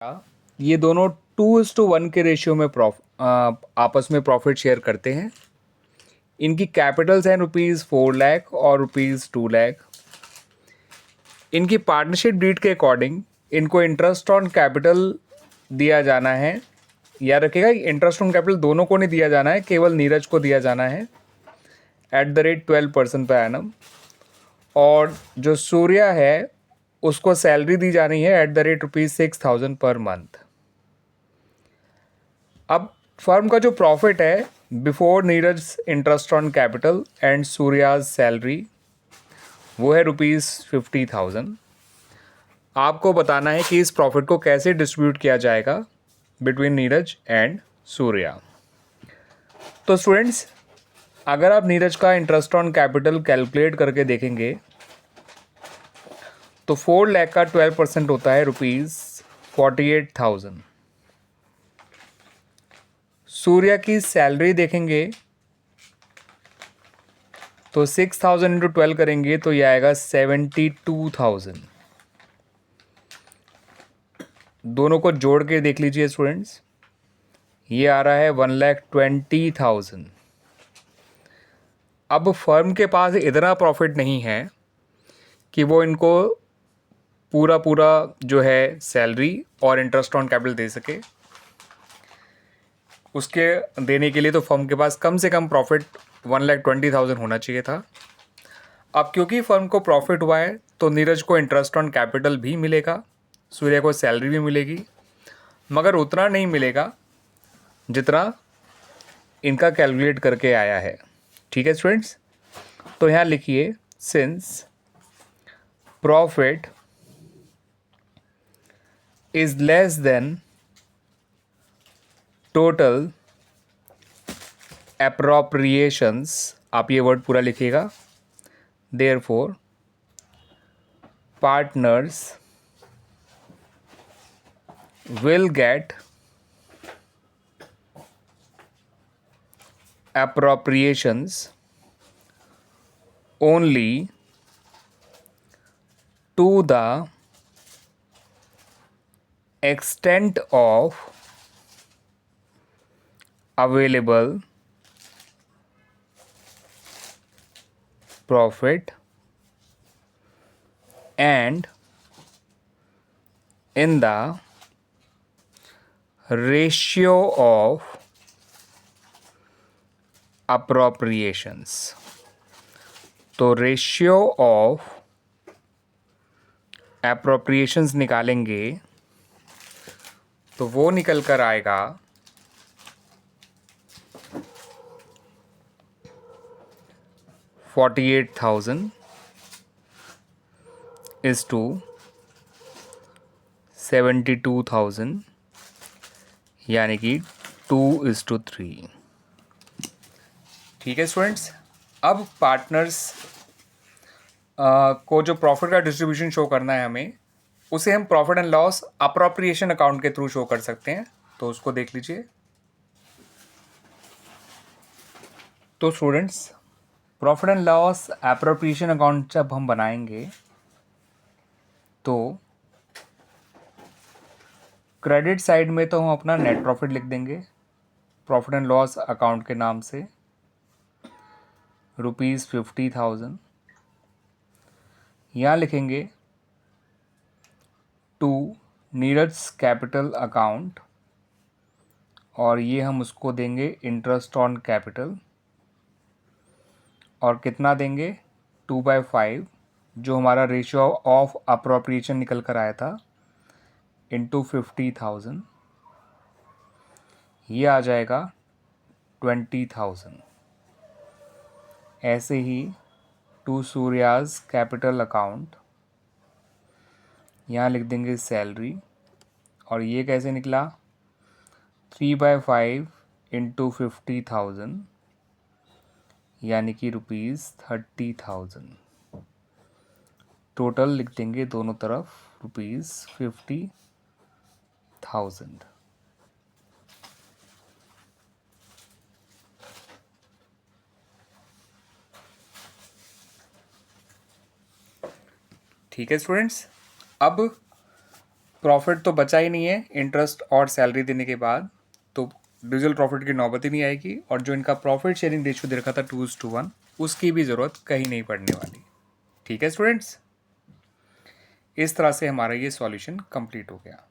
ये दोनों 2:1 के रेशियो में आपस में प्रॉफिट शेयर करते हैं। इनकी कैपिटल्स हैं ₹4 लाख और ₹2 लाख। इनकी पार्टनरशिप डीड के अकॉर्डिंग इनको इंटरेस्ट ऑन कैपिटल दिया जाना है। याद रखिएगा, इंटरेस्ट ऑन कैपिटल दोनों को नहीं दिया जाना है, केवल नीरज को दिया जाना है @12% per annum। और जो सूर्या है उसको सैलरी दी जानी है ₹6,000 पर मंथ। अब फर्म का जो प्रॉफिट है before Neeraj interest on capital and Surya's salary वो है ₹50,000। आपको बताना है कि इस प्रॉफिट को कैसे डिस्ट्रीब्यूट किया जाएगा बिटवीन नीरज एंड सूर्या। तो स्टूडेंट्स, अगर आप नीरज का इंटरेस्ट ऑन कैपिटल कैलकुलेट करके देखेंगे तो 4 लाख का 12% होता है ₹48,000। सूर्या की सैलरी देखेंगे तो 6,000 इंटू 12 करेंगे तो ये आएगा 72,000। दोनों को जोड़ के देख लीजिए स्टूडेंट्स, ये आ रहा है 1,20,000। अब फर्म के पास इतना प्रॉफिट नहीं है कि वो इनको पूरा जो है सैलरी और इंटरेस्ट ऑन कैपिटल दे सके। उसके देने के लिए तो फर्म के पास कम से कम प्रॉफिट 1,20,000 होना चाहिए था। अब क्योंकि फर्म को प्रॉफिट हुआ है तो नीरज को इंटरेस्ट ऑन कैपिटल भी मिलेगा, सूर्या को सैलरी भी मिलेगी, मगर उतना नहीं मिलेगा जितना इनका कैलकुलेट करके आया है। ठीक है स्टूडेंट्स, तो यहाँ लिखिए since profit is less than total appropriations, आप ये वर्ड पूरा लिखिएगा, therefore partners will get appropriations only to the extent of available profit and in the ratio of appropriations। तो रेशियो ऑफ appropriations निकालेंगे तो वो निकल कर आएगा 48,000 is to 72,000, यानी कि 2:3। ठीक है स्टूडेंट्स, अब पार्टनर्स को जो प्रॉफिट का डिस्ट्रीब्यूशन शो करना है हमें, उसे हम profit and loss appropriation account के थ्रू शो कर सकते हैं। तो उसको देख लीजिए। तो students, profit and loss appropriation account जब हम बनाएंगे तो क्रेडिट साइड में तो हम अपना नेट प्रॉफिट लिख देंगे प्रॉफिट एंड लॉस अकाउंट के नाम से ₹50,000। यहाँ लिखेंगे टू नीरज कैपिटल अकाउंट और ये हम उसको देंगे इंटरेस्ट ऑन कैपिटल, और कितना देंगे 2/5 जो हमारा रेशियो ऑफ अप्रोप्रिएशन निकल कर आया था इंटू 50,000, ये आ जाएगा 20,000। ऐसे ही टू सूर्याज कैपिटल अकाउंट, यहाँ लिख देंगे सैलरी, और ये कैसे निकला 3/5 इंटू 50,000 यानी कि ₹30,000। टोटल लिख देंगे दोनों तरफ ₹50,000। ठीक है स्टूडेंट्स, अब प्रॉफिट तो बचा ही नहीं है इंटरेस्ट और सैलरी देने के बाद, तो इंडिविजुअल प्रॉफिट की नौबत ही नहीं आएगी, और जो इनका प्रॉफिट शेयरिंग रेशियो दे रखा था 2:1, उसकी भी ज़रूरत कहीं नहीं पड़ने वाली। ठीक है स्टूडेंट्स, इस तरह से हमारा ये सॉल्यूशन कंप्लीट हो गया।